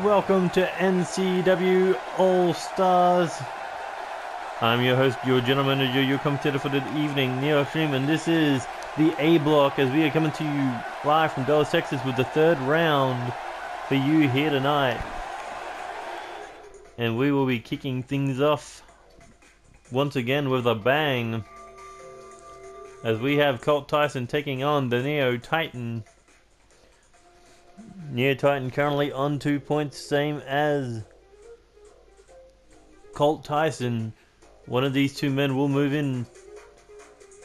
welcome to NCW All-Stars. I'm your host, your general manager, your commentator for the evening, NeoXtreme, and this is the A block as we are coming to you live from Dallas, Texas with the third round for you here tonight. And we will be kicking things off once again with a bang as we have Colt Tyson taking on the Neo Titan. Neo Titan currently on 2 points, same as Colt Tyson. One of these two men will move in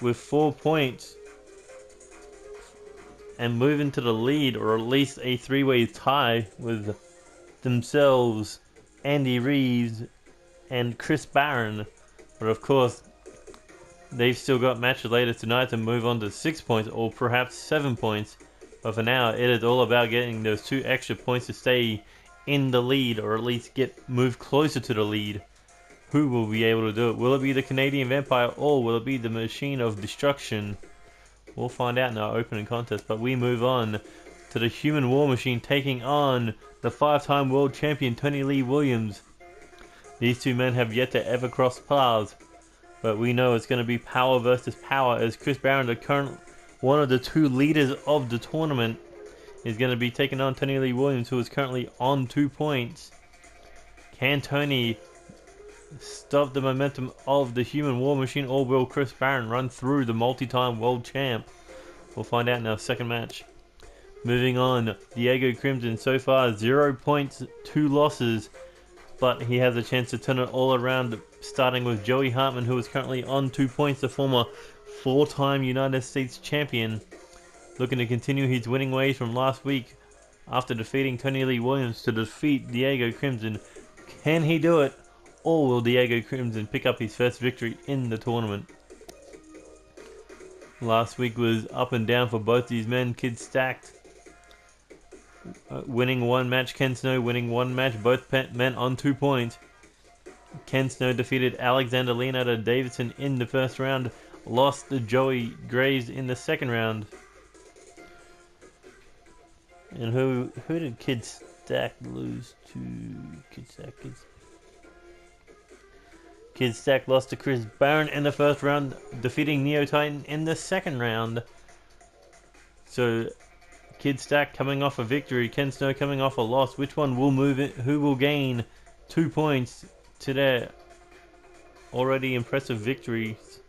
with 4 points and move into the lead, or at least a three-way tie with themselves, Andy Reeves and Chris Barron. But of course, they've still got matches later tonight to move on to 6 points or perhaps 7 points. But for now, it is all about getting those 2 extra points to stay in the lead, or at least move closer to the lead. Who will be able to do it? Will it be the Canadian Vampire, or will it be the Machine of Destruction? We'll find out in our opening contest. But we move on to the Human War Machine taking on the 5-time world champion Tony Lee Williams. These two men have yet to ever cross paths, but we know it's going to be power versus power, as Chris Barron, the current one of the 2 leaders of the tournament, is going to be taking on Tony Lee Williams, who is currently on 2 points. Can Tony stop the momentum of the Human War Machine, or will Chris Barron run through the multi-time world champ? We'll find out in our second match. Moving on, Diego Crimson, so far 0 points, 2 losses, but he has a chance to turn it all around, starting with Joey Hartman, who is currently on 2 points, the former 4-time United States champion, looking to continue his winning ways from last week after defeating Tony Lee Williams to defeat Diego Crimson. Can he do it, or will Diego Crimson pick up his first victory in the tournament? Last week was up and down for both these men. Kids stacked, winning 1 match, Ken Snow winning 1 match, both men on 2 points. Ken Snow defeated Alexander Leonardo Davidson in the first round, lost to Joey Graves in the second round. And who did Kid Stack lose to? Kid Stack lost to Chris Barron in the first round, defeating Neo Titan in the second round. So Kid Stack coming off a victory, Ken Snow coming off a loss. Which one will move it? Who will gain 2 points to their already impressive victories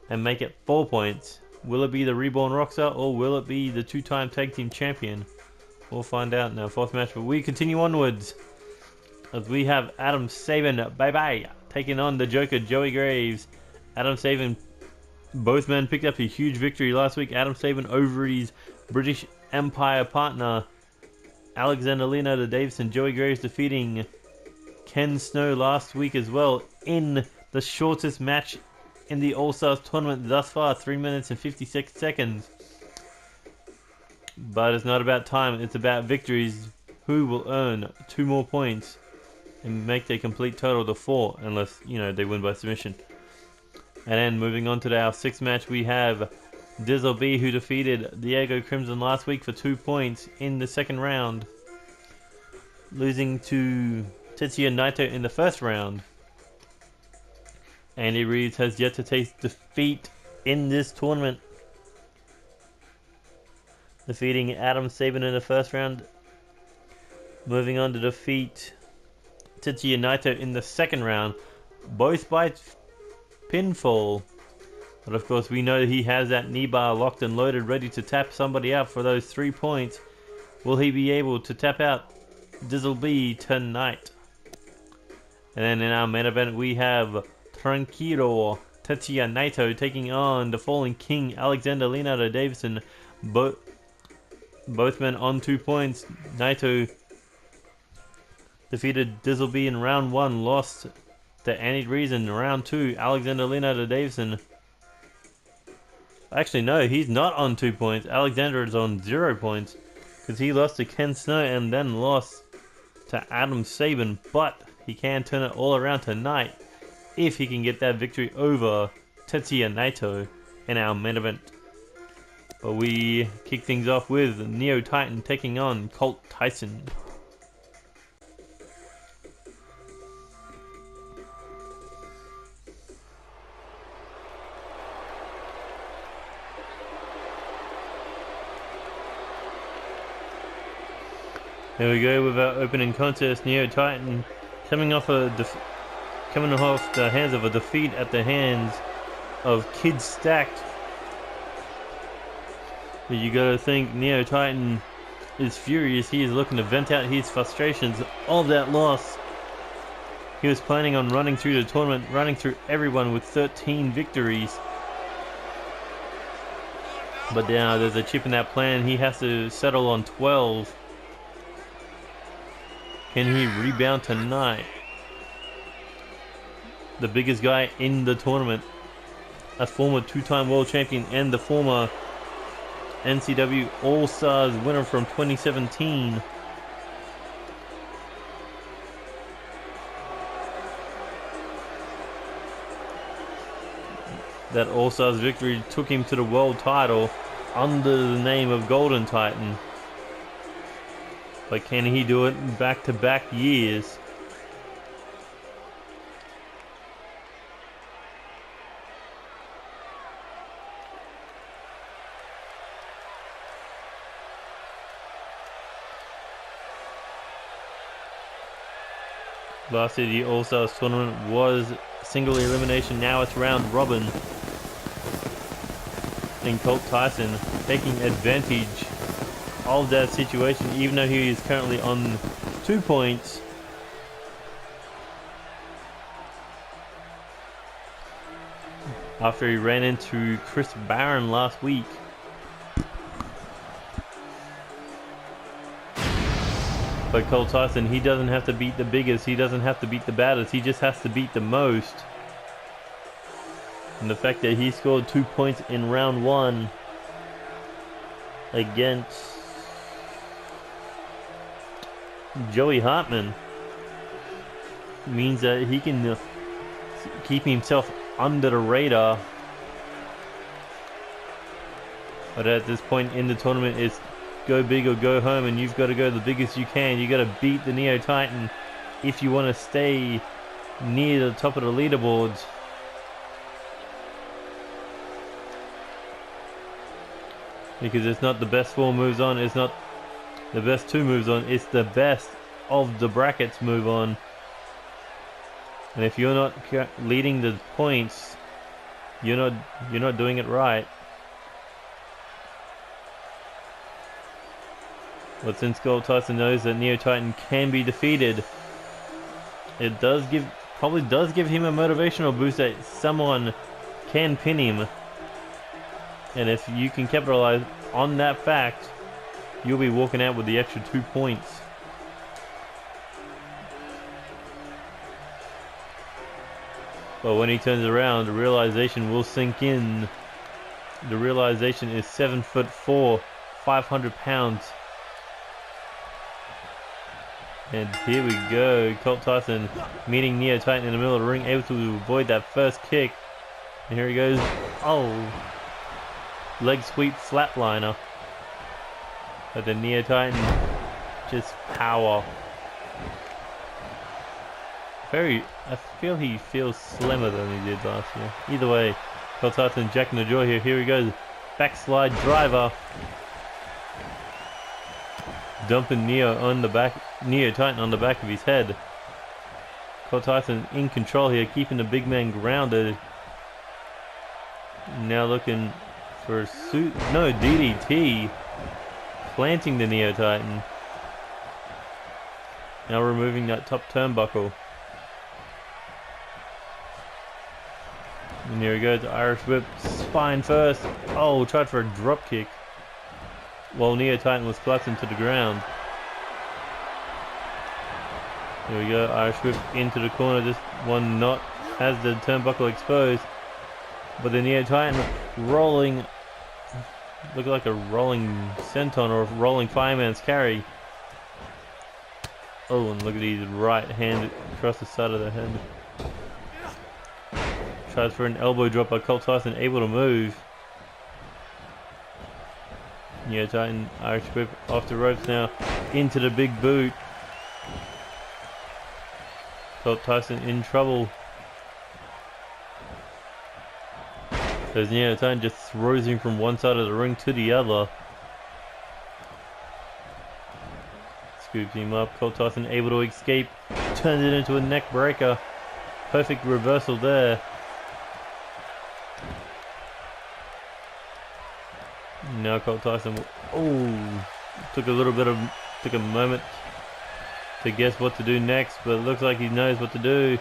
and make it 4 points? Will it be the Reborn Rockstar, or will it be the 2-time tag team champion? We'll find out in our 4th match, but we continue onwards as we have Adam Sabin, bye-bye, taking on the Joker, Joey Graves. Adam Sabin, both men picked up a huge victory last week. Adam Sabin over his British Empire partner, Alexander Leonardo Davidson. Joey Graves defeating Ken Snow last week as well in the shortest match in the All-Stars tournament thus far, 3 minutes and 56 seconds. But it's not about time, it's about victories. Who will earn 2 more points and make their complete total to 4, unless, they win by submission. And then moving on to our 6th match, we have Dizzle B, who defeated Diego Crimson last week for 2 points in the second round, losing to Tetsuya Naito in the first round. Andy Reeves has yet to taste defeat in this tournament, defeating Adam Sabin in the first round, moving on to defeat Tetsuya Naito in the second round, both by pinfall. But of course we know he has that knee bar locked and loaded, ready to tap somebody out for those 3 points. Will he be able to tap out Dizzle B tonight? And then in our main event we have Tranquilo Tetsuya Naito taking on the Fallen King Alexander Leonardo Davidson. Both men on 2 points. Naito defeated Dizzle B in round 1, lost to Andy Reeves in round 2. Alexander Leonardo Davidson. Actually, no, he's not on 2 points. Alexander is on 0 points because he lost to Ken Snow and then lost to Adam Sabin. But he can turn it all around tonight if he can get that victory over Tetsuya Naito in our main event. But we kick things off with Neo Titan taking on Colt Tyson. Here we go with our opening contest. Neo Titan coming off the hands of a defeat at the hands of Kid Stacked. But you gotta think Neo Titan is furious. He is looking to vent out his frustrations of that loss. He was planning on running through the tournament, running through everyone with 13 victories. But now there's a chip in that plan. He has to settle on 12. Can he rebound tonight? The biggest guy in the tournament, a former two-time world champion and the former NCW AllStars winner from 2017. That AllStars victory took him to the world title under the name of Golden Titan. But can he do it back-to-back years? Last year the AllStars tournament was single elimination, now it's round robin. And Colt Tyson taking advantage of that situation, even though he is currently on 2 points. After he ran into Chris Barron last week. But Colt Tyson, he doesn't have to beat the biggest, he doesn't have to beat the baddest, he just has to beat the most. And the fact that he scored 2 points in round 1 against Joey Hartman means that he can keep himself under the radar. But at this point in the tournament, it's go big or go home, and you've got to go the biggest you can. You got to beat the Neo Titan if you want to stay near the top of the leaderboards. Because it's not the best 4 moves on, it's not the best 2 moves on, it's the best of the brackets move on. And if you're not leading the points, you're not doing it right. But since Colt Tyson knows that Neo Titan can be defeated, it probably does give him a motivational boost that someone can pin him. And if you can capitalize on that fact, you'll be walking out with the extra 2 points. But when he turns around, the realization will sink in. The realization is 7'4", 500 pounds. And here we go, Colt Tyson meeting Neo Titan in the middle of the ring, able to avoid that first kick. And here he goes. Oh, leg sweep flatliner. But the Neo Titan just power. I feel he feels slimmer than he did last year. Either way, Colt Tyson jacking the jaw here. Here he goes, backslide driver. Dumping Neo Titan on the back of his head. Colt Tyson in control here, keeping the big man grounded. Now looking for a DDT. Planting the Neo Titan. Now removing that top turnbuckle. And here we go, the Irish whip, spine first. Oh, tried for a drop kick while Neo Titan was collapsing to the ground. Here we go, Irish whip into the corner. This one has the turnbuckle exposed. But the Neo Titan rolling, look like a rolling senton or a rolling fireman's carry. Oh, and look at his right hand across the side of the head. Tries for an elbow drop by Colt Tyson, able to move. Neo Titan, Irish whip off the ropes now, into the big boot. Colt Tyson in trouble. As Neo Titan just throws him from one side of the ring to the other. Scoops him up. Colt Tyson able to escape. Turns it into a neck breaker. Perfect reversal there. Now Colt Tyson, took a moment to guess what to do next, but it looks like he knows what to do.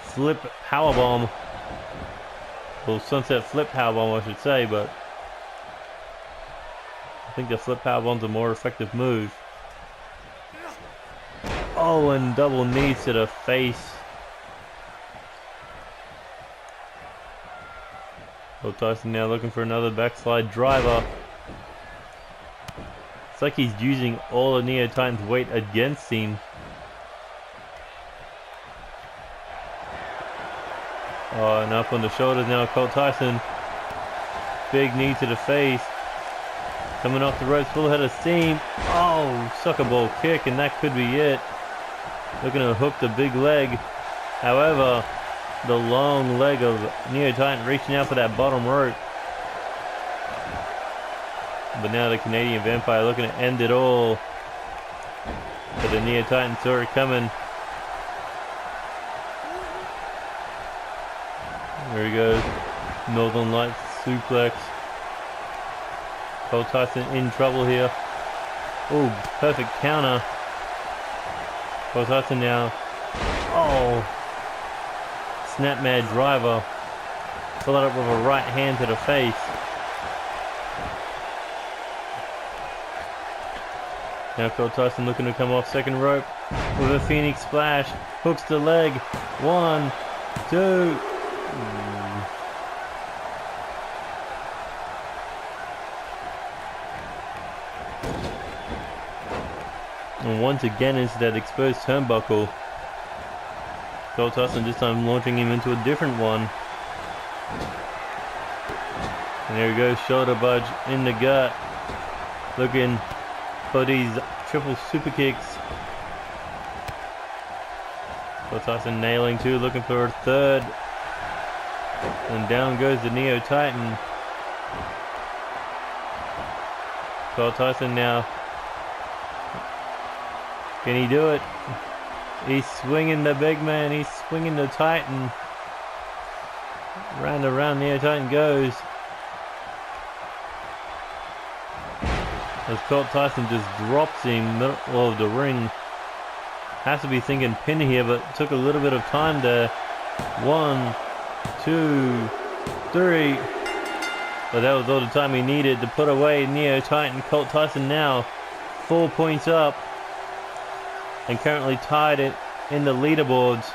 Flip powerbomb. Well, sunset flip powerbomb, I should say, but I think the flip powerbomb's a more effective move. Oh, and double knees to the face. Colt Tyson now looking for another backslide driver. It's like he's using all of Neo Titan's weight against him. Oh, and up on the shoulders now, Colt Tyson. Big knee to the face. Coming off the ropes, full head of steam. Oh, sucker ball kick, and that could be it. Looking to hook the big leg. However, the long leg of Neo Titan reaching out for that bottom rope. But now the Canadian Vampire looking to end it all. But the Neo Titan saw it coming. There he goes. Northern Lights suplex. Colt Tyson in trouble here. Oh, perfect counter. Colt Tyson now. Oh. Snap mad driver. Followed up with a right hand to the face. Now Colt Tyson looking to come off second rope with a Phoenix splash. Hooks the leg. 1, 2. And once again into that exposed turnbuckle. Colt Tyson this time launching him into a different one. And there he goes, shoulder budge in the gut. Looking for these triple super kicks. Colt Tyson nailing two, looking for a third. And down goes the Neo Titan. Colt Tyson now. Can he do it? He's swinging the big man. He's swinging the Titan. Round and round Neo Titan goes. As Colt Tyson just drops him middle of the ring. Has to be thinking pin here, but took a little bit of time there. 1, 2, 3. But that was all the time he needed to put away Neo Titan. Colt Tyson now 4 points up. And currently tied it in the leaderboards.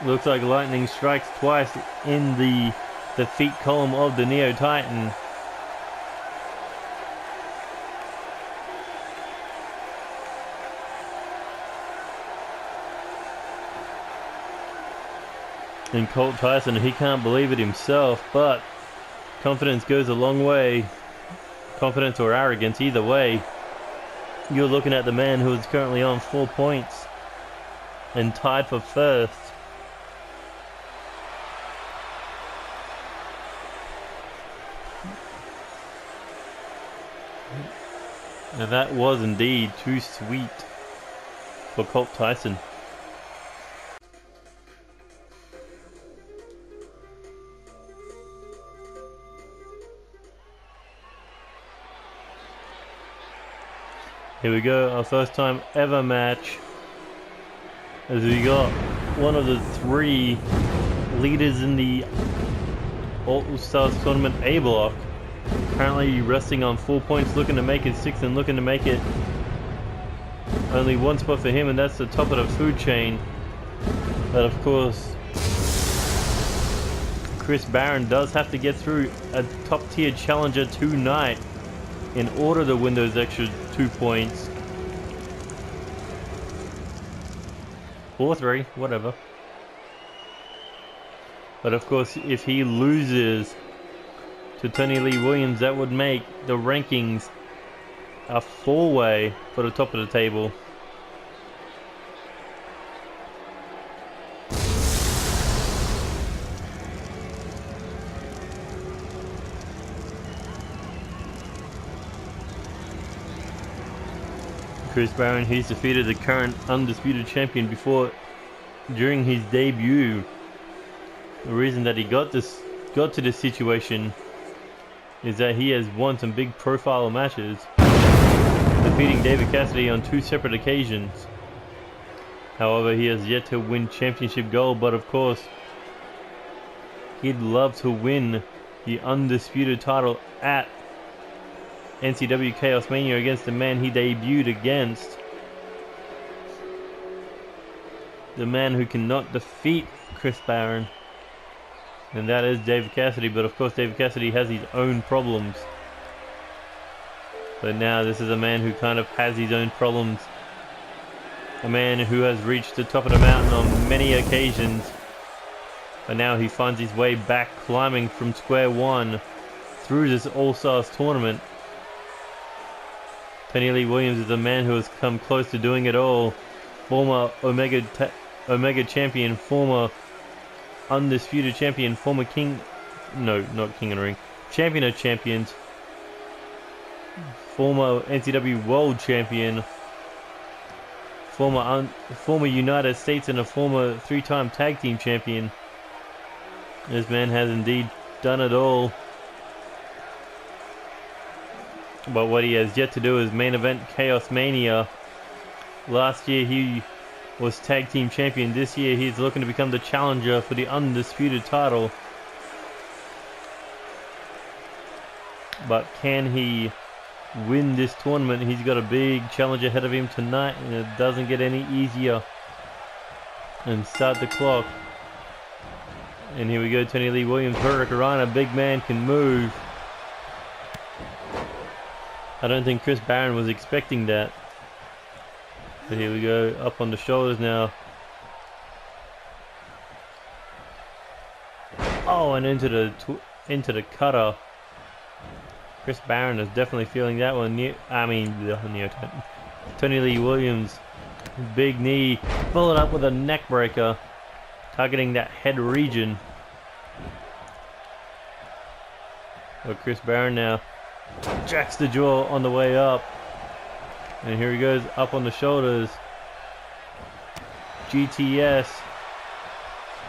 Looks like lightning strikes twice in the defeat column of the Neo Titan. And Colt Tyson, he can't believe it himself, but confidence goes a long way. Confidence or arrogance, either way. You're looking at the man who is currently on 4 points and tied for first. Now that was indeed too sweet for Colt Tyson. Here we go, our first time ever match. As we got one of the 3 leaders in the AllStars tournament A block. Currently resting on 4 points, looking to make it 6 and looking to make it only 1 spot for him, and that's the top of the food chain. But of course, Chris Barron does have to get through a top tier challenger tonight in order to win those extra 2 points. Or 3, whatever. But of course, if he loses to Tony Lee Williams, that would make the rankings a 4-way for the top of the table. Chris Barron, he's defeated the current undisputed champion before, during his debut. The reason that he got to this situation is that he has won some big profile matches, defeating David Cassidy on 2 separate occasions. However, he has yet to win championship gold, but of course, he'd love to win the undisputed title at NCW Chaos Mania against the man he debuted against. The man who cannot defeat Chris Barron. And that is David Cassidy, but of course David Cassidy has his own problems. But now this is a man who kind of has his own problems. A man who has reached the top of the mountain on many occasions. But now he finds his way back, climbing from square one through this All-Stars tournament. Tony Lee Williams is a man who has come close to doing it all. Former Omega champion, former undisputed champion, former king... No, not king of the ring. Champion of champions. Former NCW world champion. Former United States and a former 3-time tag team champion. This man has indeed done it all. But what he has yet to do is main event Chaos Mania. Last year he was tag team champion. This year he's looking to become the challenger for the undisputed title. But can he win this tournament? He's got a big challenge ahead of him tonight, and it doesn't get any easier. And start the clock. And here we go, Tony Lee Williams, Hurricanrana, big man can move. I don't think Chris Barron was expecting that. But here we go, up on the shoulders now. Oh, and into the cutter. Chris Barron is definitely feeling that one. Tony Lee Williams, big knee, followed up with a neck breaker, targeting that head region. But Chris Barron now jacks the jaw on the way up. And here he goes, up on the shoulders. GTS.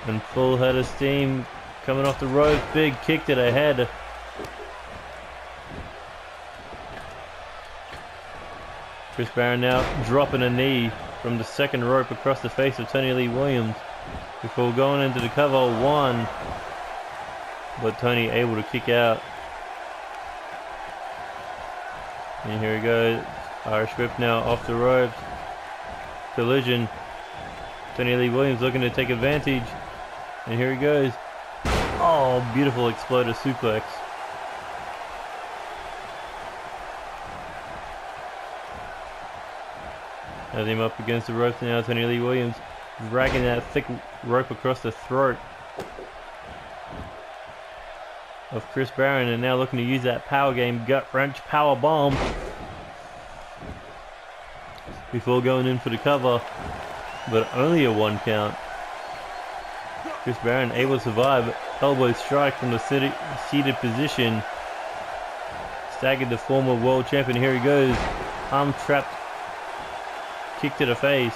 And full head of steam coming off the rope. Big kick to the head. Chris Barron now dropping a knee from the second rope across the face of Tony Lee Williams. Before going into the cover, 1. But Tony able to kick out. And here we go. Irish whip now off the ropes. Collision. Tony Lee Williams looking to take advantage. And here he goes. Oh, beautiful exploder suplex. Has him up against the ropes now. Tony Lee Williams dragging that thick rope across the throat of Chris Barron, and now looking to use that power game, gut wrench power bomb before going in for the cover, but only a 1 count. Chris Barron able to survive. Elbow strike from the seated position. Staggered the former world champion. Here he goes. Arm trapped. Kick to the face.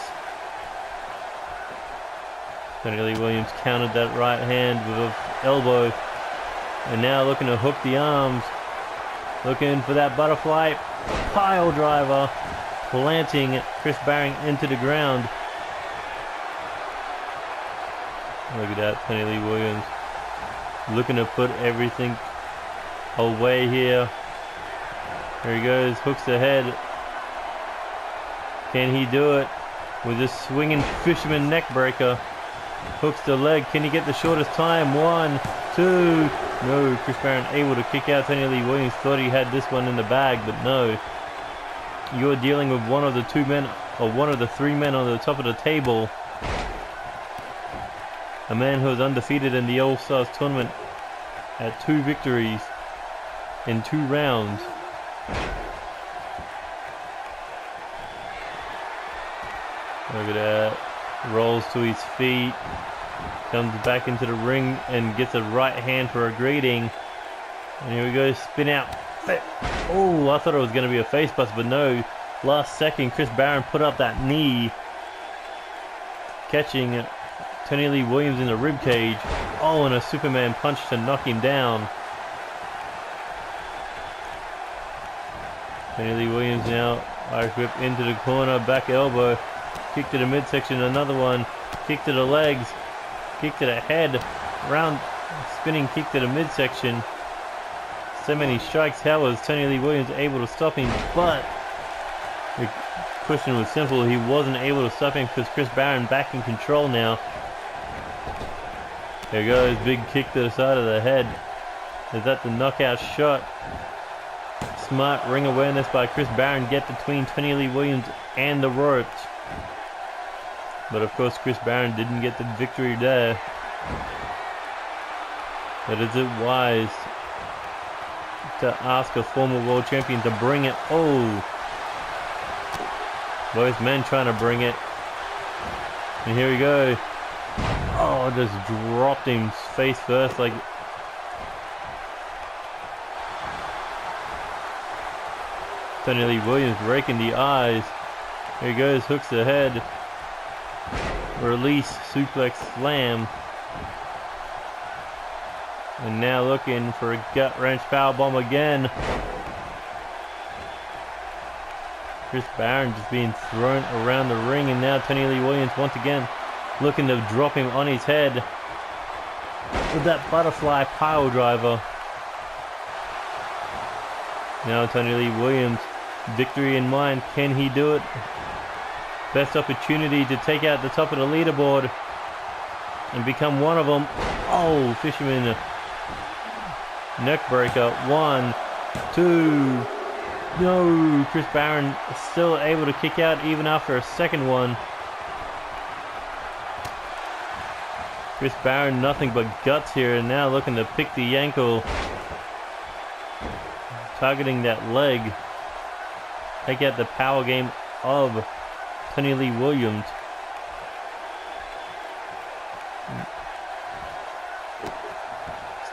Tony Lee Williams countered that right hand with an elbow. And now looking to hook the arms. Looking for that butterfly pile driver. Planting Chris Barron into the ground. Look at that, Tony Lee Williams. Looking to put everything away here. Here he goes, hooks the head. Can he do it with this swinging fisherman neck breaker? Hooks the leg. Can he get the shortest time? 1, 2. No, Chris Barron able to kick out. Tony Lee Williams thought he had this one in the bag, but no. You're dealing with one of the 2 men, or one of the 3 men on the top of the table. A man who is undefeated in the All-Stars tournament at 2 victories in 2 rounds. Look at that. Rolls to his feet. Comes back into the ring and gets a right hand for a greeting. And here we go, spin out. Oh, I thought it was going to be a face bust, but no. last second, Chris Barron put up that knee, catching Tony Lee Williams in the rib cage. Oh, and a Superman punch to knock him down. Tony Lee Williams now, Irish whip into the corner, back elbow, kick to the midsection, another one, kick to the legs, kick to the head, round spinning kick to the midsection. So many strikes. How was Tony Lee Williams able to stop him? But the question was simple. He wasn't able to stop him because Chris Barron back in control now. There goes, big kick to the side of the head. Is that the knockout shot? Smart ring awareness by Chris Barron, get between Tony Lee Williams and the ropes. But of course Chris Barron didn't get the victory there. But is it wise to ask a former world champion to bring it? Oh! Both men trying to bring it. And here we go. Oh, just dropped him face first like... Tony Lee Williams raking the eyes. Here he goes, hooks the head. Release, suplex, slam. And now looking for a gut wrench powerbomb again. Chris Barron just being thrown around the ring, and now Tony Lee Williams once again looking to drop him on his head with that butterfly pile driver. Now Tony Lee Williams, victory in mind. Can he do it? Best opportunity to take out the top of the leaderboard and become one of them. Oh, fisherman neck breaker. 1, 2. No, Chris Barron still able to kick out even after a second one. Chris Barron nothing but guts here, and now looking to pick the ankle, targeting that leg. Take out the power game of Tony Lee Williams.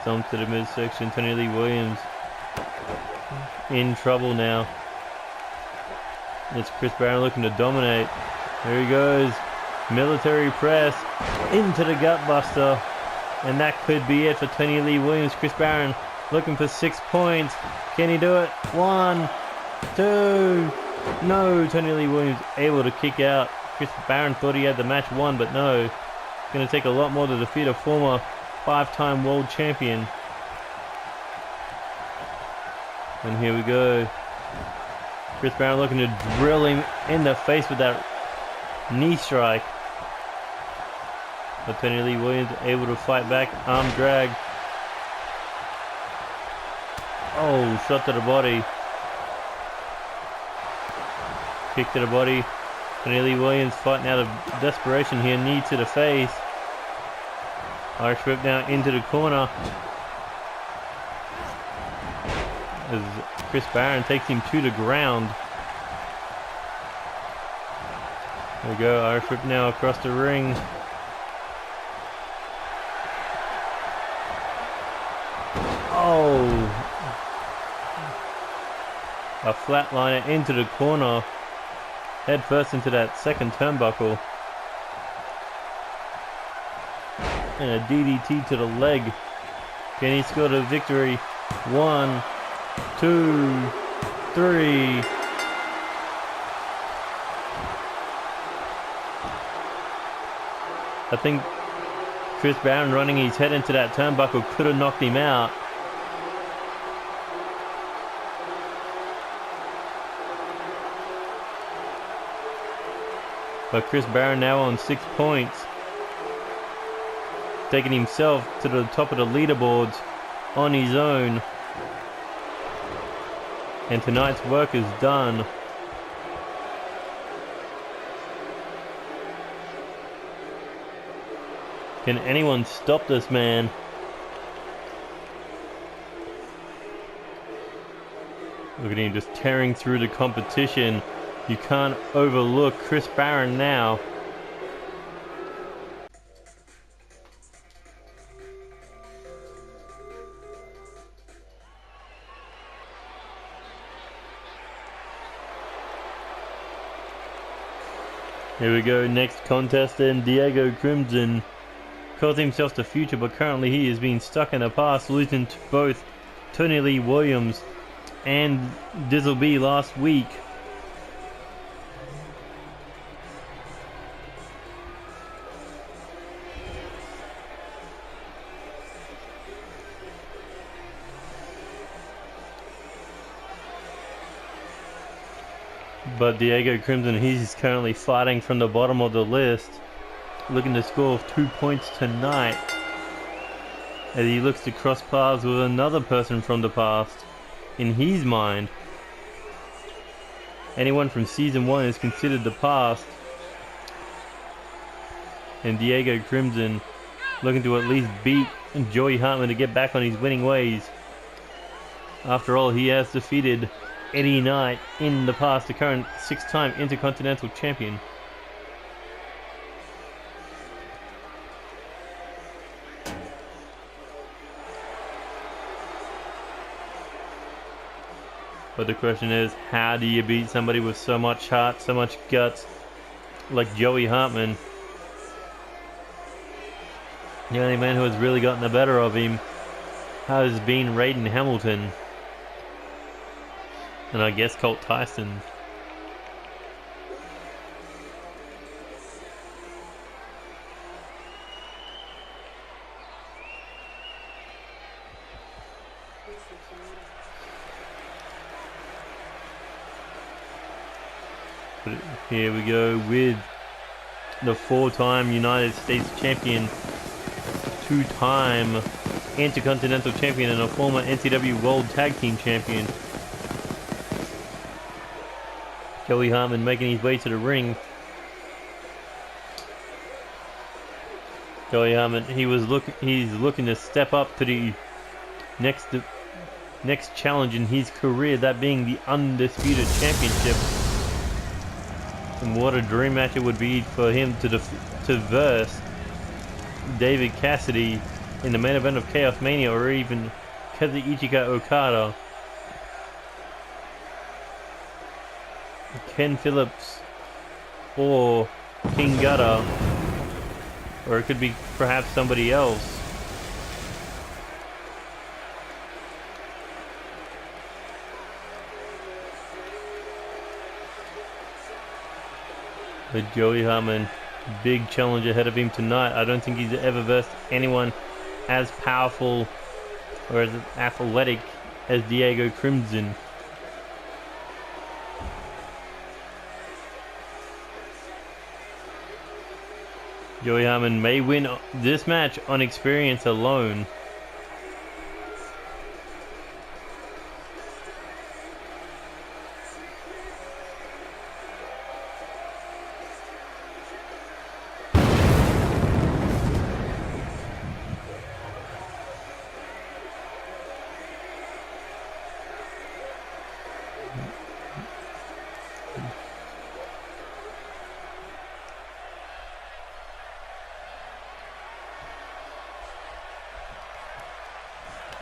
Stomp to the midsection. Tony Lee Williams in trouble now. It's Chris Barron looking to dominate. There he goes. Military press into the gutbuster. And that could be it for Tony Lee Williams. Chris Barron looking for 6 points. Can he do it? 1, 2. No, Tony Lee Williams able to kick out. Chris Barron thought he had the match won, but no. It's going to take a lot more to defeat a former 5-time world champion. And here we go. Chris Barron looking to drill him in the face with that knee strike. But Tony Lee Williams able to fight back. Arm drag. Oh, shot to the body. Kick to the body. Tony Lee Williams fighting out of desperation here. Knee to the face. Irish whip now into the corner. As Chris Barron takes him to the ground. There we go. Irish whip now across the ring. Oh! A flatliner into the corner. Head first into that second turnbuckle. And a DDT to the leg. Can he score the victory? 1, 2, 3. I think Chris Barron running his head into that turnbuckle could have knocked him out. But Chris Barron now on 6 points. Taking himself to the top of the leaderboards on his own. And tonight's work is done. Can anyone stop this man? Look at him just tearing through the competition. You can't overlook Chris Barron now. Here we go, next contest then. Diego Crimson calls himself the future, but currently he is being stuck in the past, losing to both Tony Lee Williams and Dizzle B last week. But Diego Crimson, he's currently fighting from the bottom of the list, looking to score 2 points tonight as he looks to cross paths with another person from the past. In his mind, anyone from season 1 is considered the past, and Diego Crimson looking to at least beat Joey Hartman to get back on his winning ways. After all, he has defeated Eddie Knight in the past, the current 6-time Intercontinental Champion. But the question is, how do you beat somebody with so much heart, so much guts, like Joey Hartman? The only man who has really gotten the better of him has been Raiden Hamilton. And I guess Colt Tyson. But here we go with the 4-time United States champion, 2-time Intercontinental champion, and a former NCW World Tag Team champion. Joey Hartman making his way to the ring. Joey Hartman, he's looking to step up to the next challenge in his career, that being the Undisputed Championship. And what a dream match it would be for him to verse David Cassidy in the main event of Chaos Mania, or even Kazuchika Okada, Ken Phillips, or King Gutter, or it could be perhaps somebody else. But Joey Hartman, big challenge ahead of him tonight. I don't think he's ever versed anyone as powerful or as athletic as Diego Crimson. Joey Hartman may win this match on experience alone.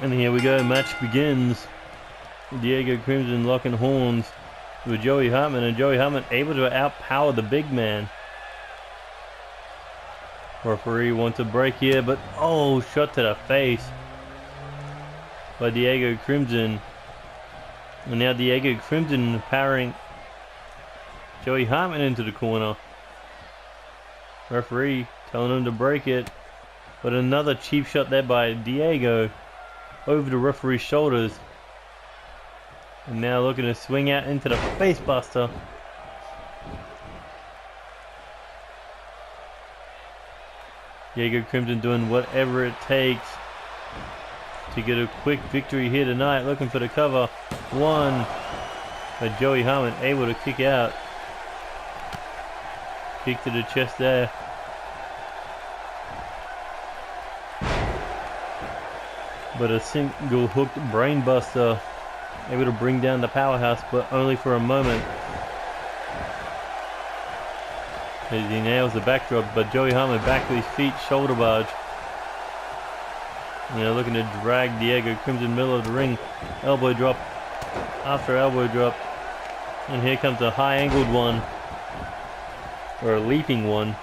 And here we go, match begins. Diego Crimson locking horns with Joey Hartman, and Joey Hartman able to outpower the big man. Referee wants a break here, but oh, shot to the face by Diego Crimson. And now Diego Crimson powering Joey Hartman into the corner. Referee telling him to break it, but another cheap shot there by Diego over the referee's shoulders. And now looking to swing out into the face buster. Diego Crimson doing whatever it takes to get a quick victory here tonight, looking for the cover. One, but Joey Hartman able to kick out. Kick to the chest there. But a single hooked brainbuster, able to bring down the powerhouse, but only for a moment. As he nails the backdrop, but Joey Hartman back to his feet, shoulder barge. You know, looking to drag Diego Crimson middle of the ring. Elbow drop after elbow drop. And here comes a high angled one or a leaping one.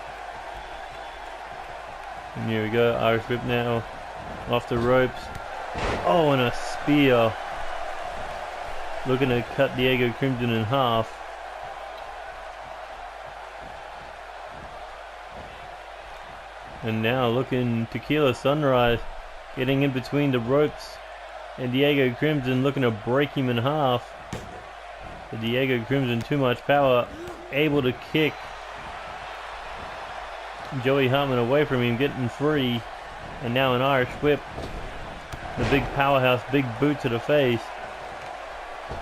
And here we go, Irish whip now, off the ropes. Oh, and a spear. Looking to cut Diego Crimson in half. And now looking Tequila Sunrise, getting in between the ropes. And Diego Crimson looking to break him in half. But Diego Crimson, too much power, able to kick Joey Hartman away from him, getting free. And now an Irish whip. The big powerhouse, big boot to the face.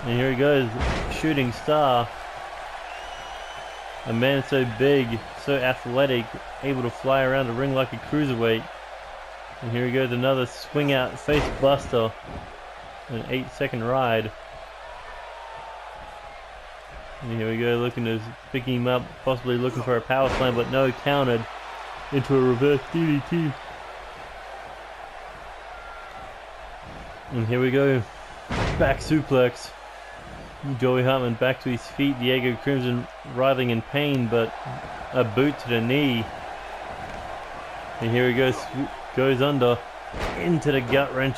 And here he goes, shooting star. A man so big, so athletic, able to fly around the ring like a cruiserweight. And here he goes, another swing out face buster. An 8-second ride. And here we go, looking to pick him up, possibly looking for a power slam, but no, countered into a reverse DDT. And here we go, back suplex. Joey Hartman back to his feet, Diego Crimson writhing in pain, but a boot to the knee. And here he goes under, into the gut wrench.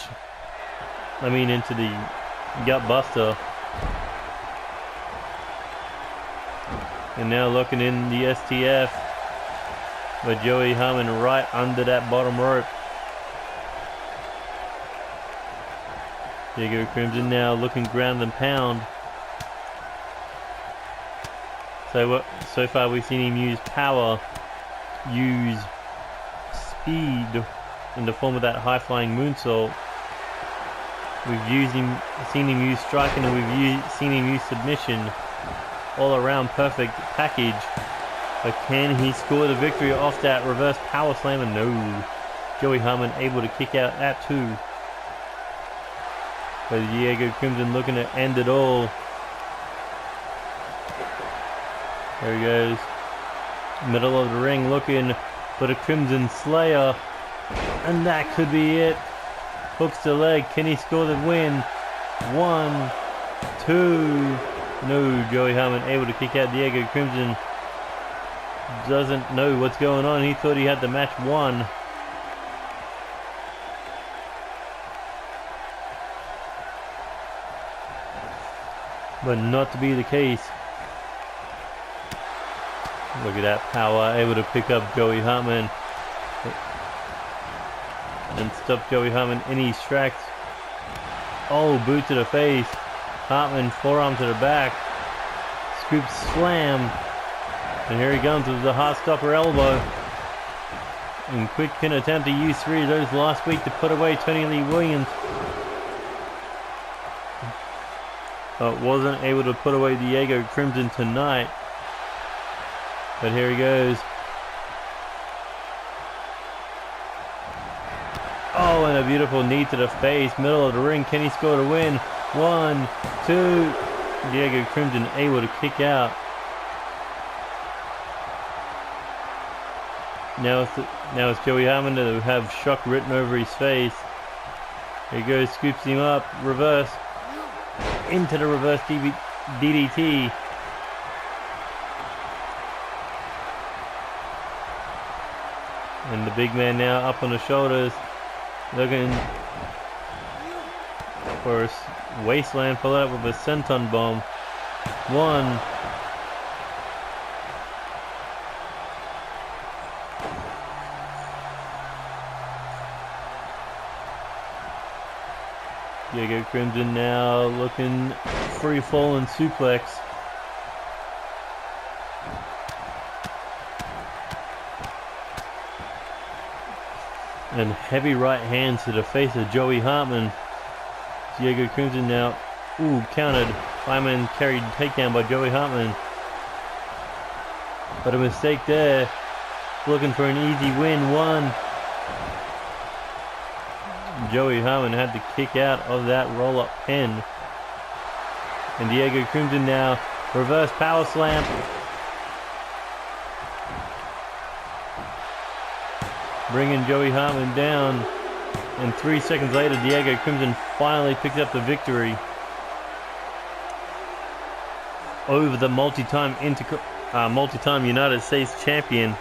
I mean into the gut buster. And now looking in the STF, but Joey Hartman right under that bottom rope. Diego Crimson now looking ground and pound. So far we've seen him use power, use speed in the form of that high-flying moonsault. We've seen him use striking, and we've seen him use submission. All around perfect package. But can he score the victory off that reverse power slam? And no. Joey Hartman able to kick out that too. But Diego Crimson looking to end it all. There he goes. Middle of the ring looking for the Crimson Slayer. And that could be it. Hooks the leg. Can he score the win? 1, 2. No, Joey Hartman able to kick out Diego Crimson. Doesn't know what's going on. He thought he had the match won. But not to be the case. Look at that power, able to pick up Joey Hartman and stop Joey Hartman in his tracks. Oh, boot to the face. Hartman forearm to the back. Scoop slam. And here he comes with the heart stopper elbow. And quick pin attempt to use 3 of those last week to put away Tony Lee Williams. But wasn't able to put away Diego Crimson tonight. But here he goes. Oh, and a beautiful knee to the face. Middle of the ring. Can he score to win? 1, 2. Diego Crimson able to kick out. Now it's Joey Hartman to have shock written over his face. Here he goes. Scoops him up. Reverse. Into the reverse DDT. And the big man now up on the shoulders, looking for a wasteland, pull out with a senton bomb. 1. Diego Crimson now looking free falling suplex. And heavy right hands to the face of Joey Hartman. Diego Crimson now, countered. Fireman carried takedown by Joey Hartman. But a mistake there. Looking for an easy win. 1. Joey Hartman had to kick out of that roll-up pin. And Diego Crimson now, reverse power slam. Bringing Joey Hartman down. And 3 seconds later, Diego Crimson finally picked up the victory over the multi-time multi-time United States champion.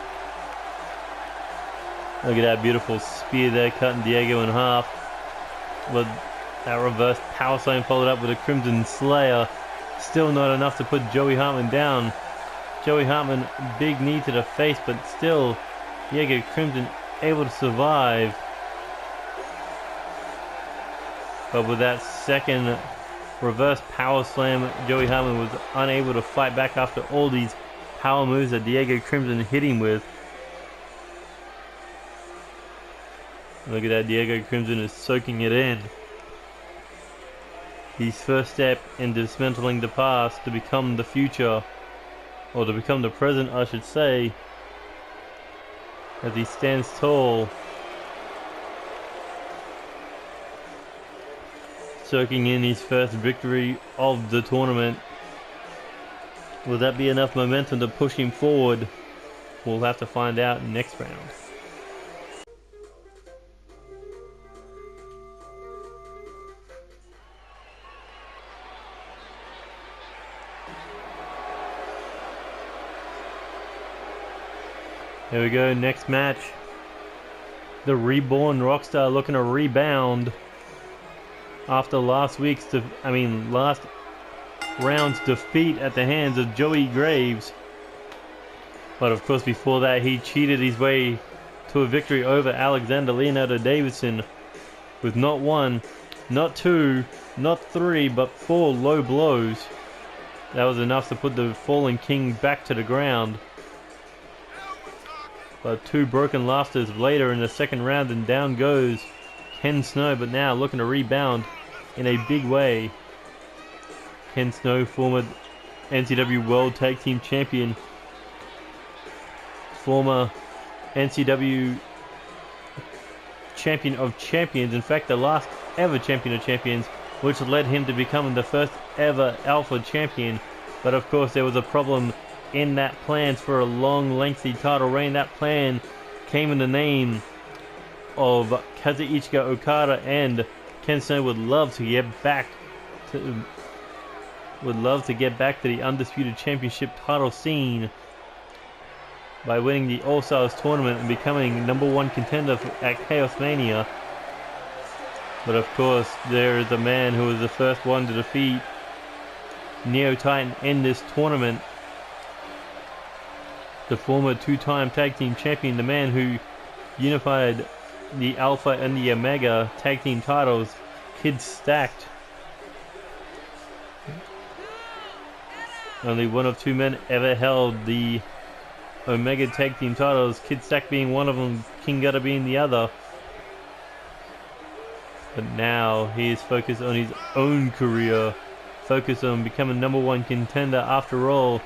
Look at that beautiful spear there, cutting Diego in half. With that reverse power slam followed up with a Crimson Slayer. Still not enough to put Joey Hartman down. Joey Hartman, big knee to the face, but still Diego Crimson able to survive. But with that second reverse power slam, Joey Hartman was unable to fight back after all these power moves that Diego Crimson hit him with. Look at that, Diego Crimson is soaking it in. His first step in dismantling the past to become the future, or to become the present, I should say, as he stands tall, soaking in his first victory of the tournament. Will that be enough momentum to push him forward? We'll have to find out next round. Here we go, next match. The reborn Rockstar looking to rebound after last round's defeat at the hands of Joey Graves. But of course before that he cheated his way to a victory over Alexander Leonardo Davidson with not one, not two, not three, but 4 low blows. That was enough to put the fallen king back to the ground. But 2 broken laughters later in the second round, and down goes Ken Snow, but now looking to rebound in a big way. Ken Snow, former NCW World Tag Team Champion, former NCW Champion of Champions, in fact the last ever Champion of Champions, which led him to becoming the first ever Alpha Champion. But of course there was a problem in that plan for a long lengthy title reign. That plan came in the name of Kazuchika Okada, and Ken Snow would love to get back to the Undisputed Championship title scene by winning the AllStars tournament and becoming #1 contender at Chaos Mania. But of course there is a man who was the first one to defeat Neo Titan in this tournament, the former 2-time tag team champion, the man who unified the Alpha and the Omega tag team titles, Kid Stacked. Only one of 2 men ever held the Omega tag team titles, Kid Stacked being one of them, King Gutter being the other. But now he is focused on his own career, focused on becoming #1 contender. After all,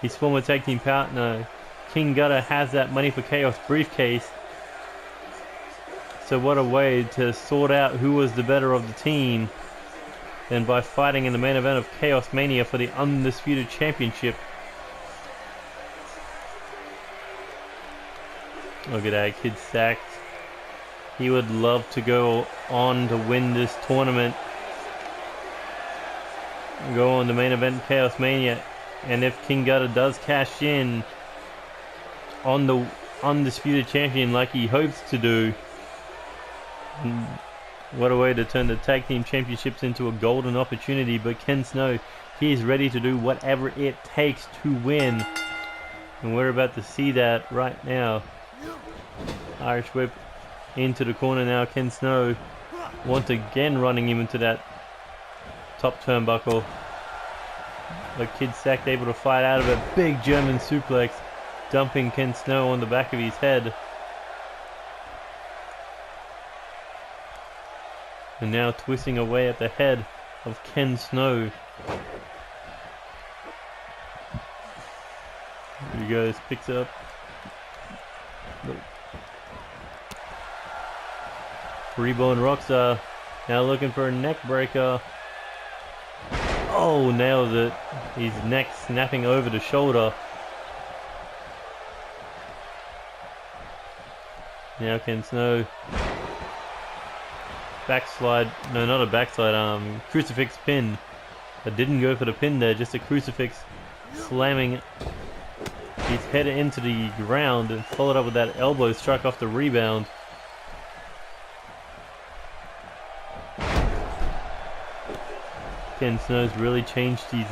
his former tag team partner King Gutter has that Money for Chaos briefcase. So what a way to sort out who was the better of the team than by fighting in the main event of Chaos Mania for the Undisputed Championship. Look at that, Kid Stacked. He would love to go on to win this tournament, go on the main event Chaos Mania, and if King Gutter does cash in on the Undisputed Champion like he hopes to do, what a way to turn the Tag Team Championships into a golden opportunity. But Ken Snow, he is ready to do whatever it takes to win, and we're about to see that right now. Irish whip into the corner now. Ken Snow once again running him into that top turnbuckle, but Kid Stacked able to fight out of it. Big German suplex, dumping Ken Snow on the back of his head. And now twisting away at the head of Ken Snow. Here he goes, picks up. Reborn Rockstar now looking for a neck breaker. Oh, nails it. His neck snapping over the shoulder. Now Ken Snow. Backslide. No, not a backslide. Crucifix pin. I didn't go for the pin there. Just a crucifix slamming He's headed into the ground and followed up with that elbow strike off the rebound. Ken Snow's really changed his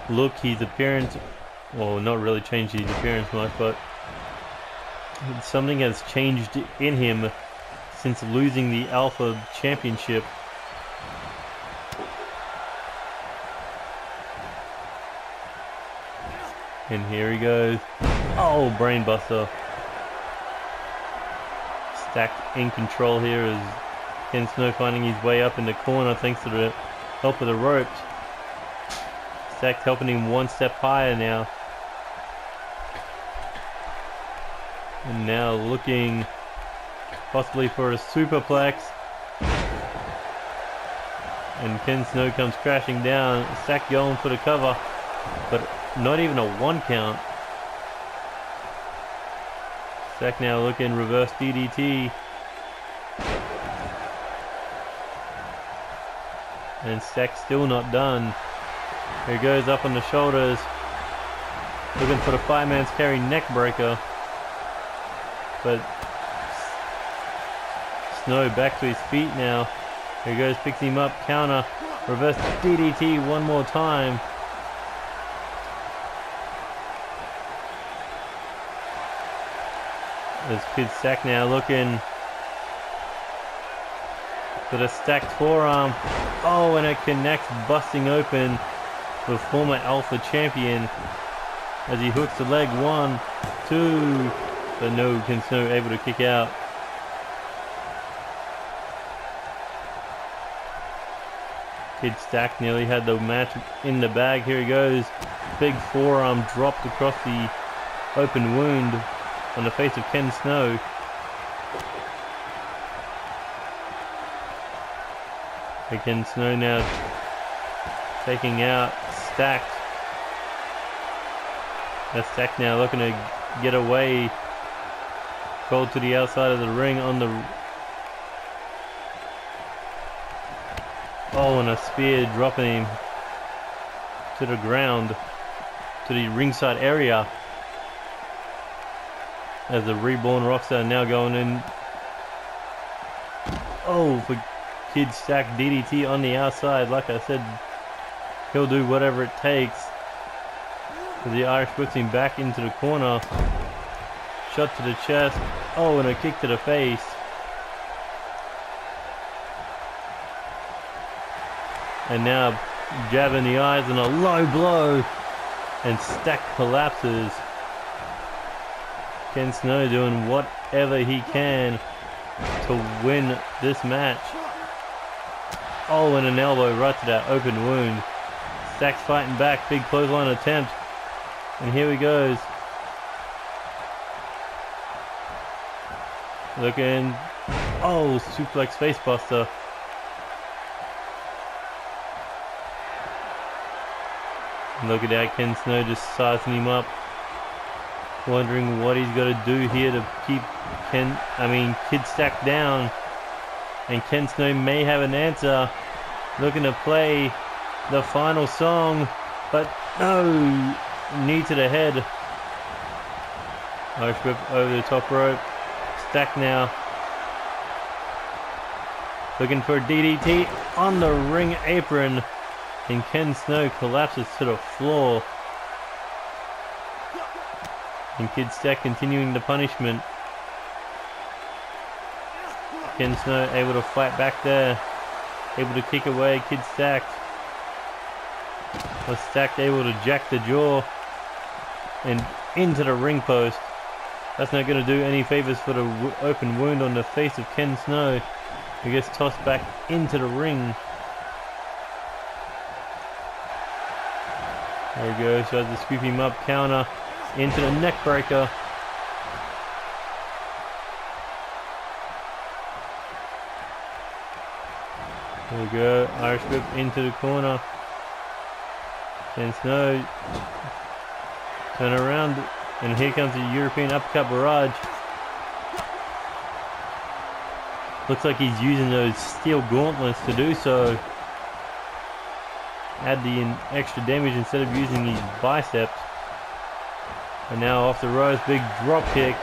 look, his appearance. Well, not really changed his appearance much, but something has changed in him since losing the Alpha Championship. And here he goes. Oh, brainbuster. Stacked in control here as Ken Snow finding his way up in the corner thanks to the help of the ropes. Stacked helping him one step higher now. And now looking possibly for a superplex. And Ken Snow comes crashing down. Stacked going for the cover, but not even a 1 count. Stack now looking reverse DDT. And Stack still not done. Here he goes up on the shoulders. Looking for the fireman's carry neck breaker. But Snow back to his feet now. Here he goes, picks him up, counter. Reverse DDT one more time. There's Kid Stack now looking for the stacked forearm. Oh, and it connects, busting open the former Alpha champion as he hooks the leg. 1, 2, but no, Ken Snow able to kick out. Kid Stack nearly had the match in the bag. Here he goes. Big forearm dropped across the open wound on the face of Ken Snow. And Ken Snow now taking out Stacked. That's Stacked now looking to get away. Colt to the outside of the ring on the... Oh, and a spear dropping him to the ground, to the ringside area. As the reborn Rockstar now going in. Oh, for Kid Stack DDT on the outside. Like I said, he'll do whatever it takes. As the Irish puts him back into the corner. Shot to the chest. Oh, and a kick to the face. And now jab in the eyes and a low blow. And Stack collapses. Ken Snow doing whatever he can to win this match. Oh, and an elbow right to that open wound. Stack's fighting back, big clothesline attempt. And here he goes. Looking. Oh, suplex facebuster. Look at that, Ken Snow just sizing him up. Wondering what he's got to do here to keep Kid Stack down. And Ken Snow may have an answer. Looking to play the final song, but no, knee to the head. Irish whip over the top rope. Stack now. Looking for a DDT on the ring apron. And Ken Snow collapses to the floor. And Kid Stack continuing the punishment. Ken Snow able to fight back there. Able to kick away Kid Stack. Was Stack able to jack the jaw and into the ring post. That's not going to do any favors for the open wound on the face of Ken Snow. He gets tossed back into the ring. There he goes, tries to scoop him up, counter into the neck breaker. There we go, Irish whip into the corner. Ken Snow turn around, and here comes the European uppercut barrage. Looks like he's using those steel gauntlets to do so. Add the extra damage instead of using his biceps. And now off the ropes, big drop kick.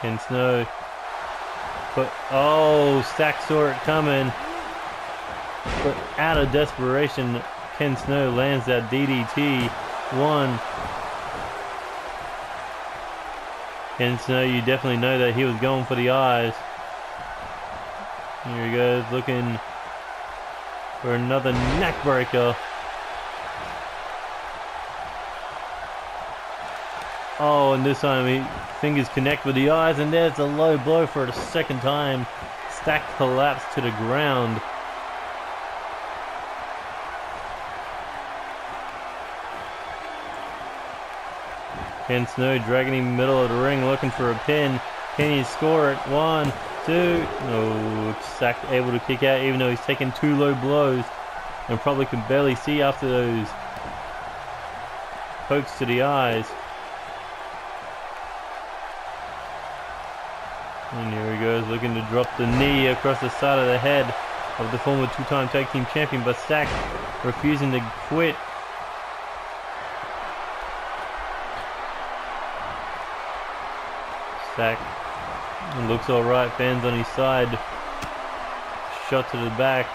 Ken Snow. But oh, Stack saw it coming. But out of desperation, Ken Snow lands that DDT. 1. Ken Snow, you definitely know that he was going for the eyes. Here he goes, looking for another neck breaker. Oh, and this time he fingers connect with the eyes, and there's a low blow for the second time. Stack collapsed to the ground. Ken Snow dragging him middle of the ring, looking for a pin. Can he score it? 1, 2. No, Stack able to kick out, even though he's taken 2 low blows, and probably can barely see after those pokes to the eyes. And here he goes, looking to drop the knee across the side of the head of the former 2-time tag team champion, but Stack refusing to quit. Stack looks alright, fans on his side. Shot to the back.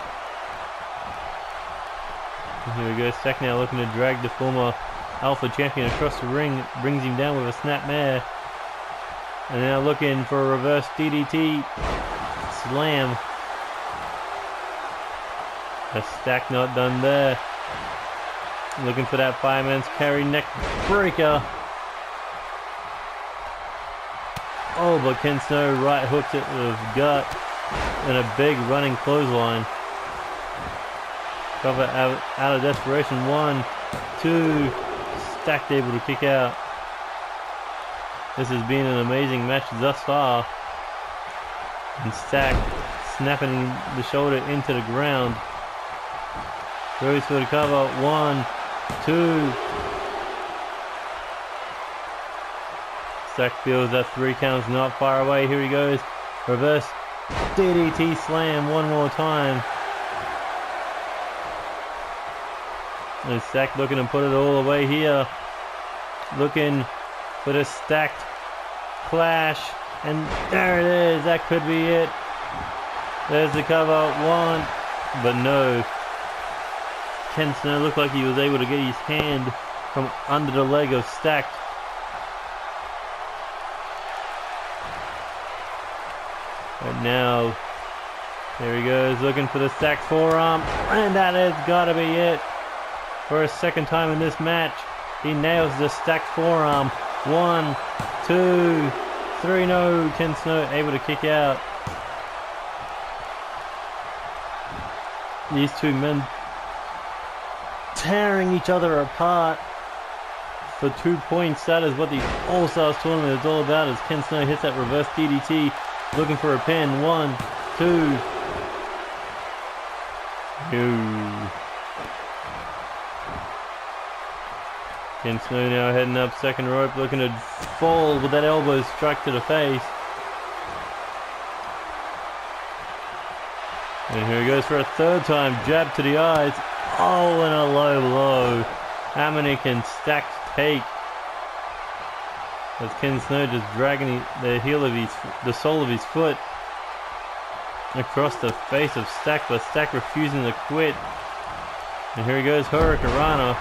And here we go, Stack now looking to drag the former Alpha champion across the ring, brings him down with a snapmare. And now looking for a reverse DDT slam. A Stack not done there. Looking for that fireman's carry neck breaker. Oh, but Ken Snow right hooked it with gut and a big running clothesline. Cover out of desperation. 1, 2. Stack able to kick out. This has been an amazing match thus far. And Stack snapping the shoulder into the ground. Goes for the cover. 1, 2. Stack feels that 3 count's not far away. Here he goes. Reverse DDT slam one more time. And Stack looking to put it all away here. Looking for the stacked clash. And there it is. That could be it. There's the cover. 1. But no. Ken Snow looked like he was able to get his hand from under the leg of Stack. But now, there he goes, looking for the stacked forearm, and that has got to be it. For a second time in this match, he nails the stacked forearm. 1, 2, 3, no, Ken Snow able to kick out. These two men tearing each other apart for 2 points. That is what the All-Stars tournament is all about, as Ken Snow hits that reverse DDT. Looking for a pin. 1, 2. No. Ken Snow now heading up second rope, looking to fall with that elbow strike to the face. And here he goes for a third time. Jab to the eyes. Oh, and a low blow. How many can Stack take? As Ken Snow just dragging the heel of the sole of his foot across the face of Stack, but Stack refusing to quit. And here he goes, Hurricanrana.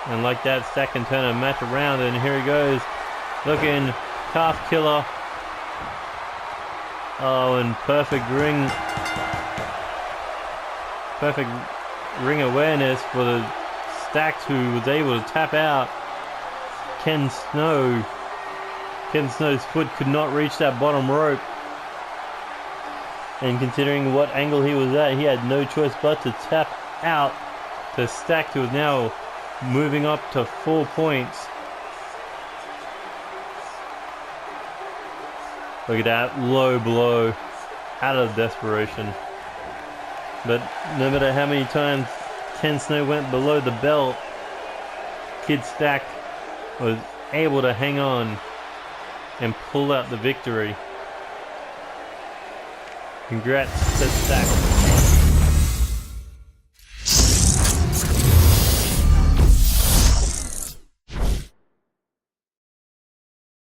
And like that, Stack can turn a match around, and here he goes, looking calf killer. Oh, and perfect ring awareness for the Stack, who was able to tap out Ken Snow. Ken Snow's foot could not reach that bottom rope, and considering what angle he was at, he had no choice but to tap out to Stack, who is now moving up to 4 points. Look at that low blow out of desperation. But no matter how many times Ken Snow went below the belt, Kid Stack was able to hang on and pull out the victory. Congrats to Stack.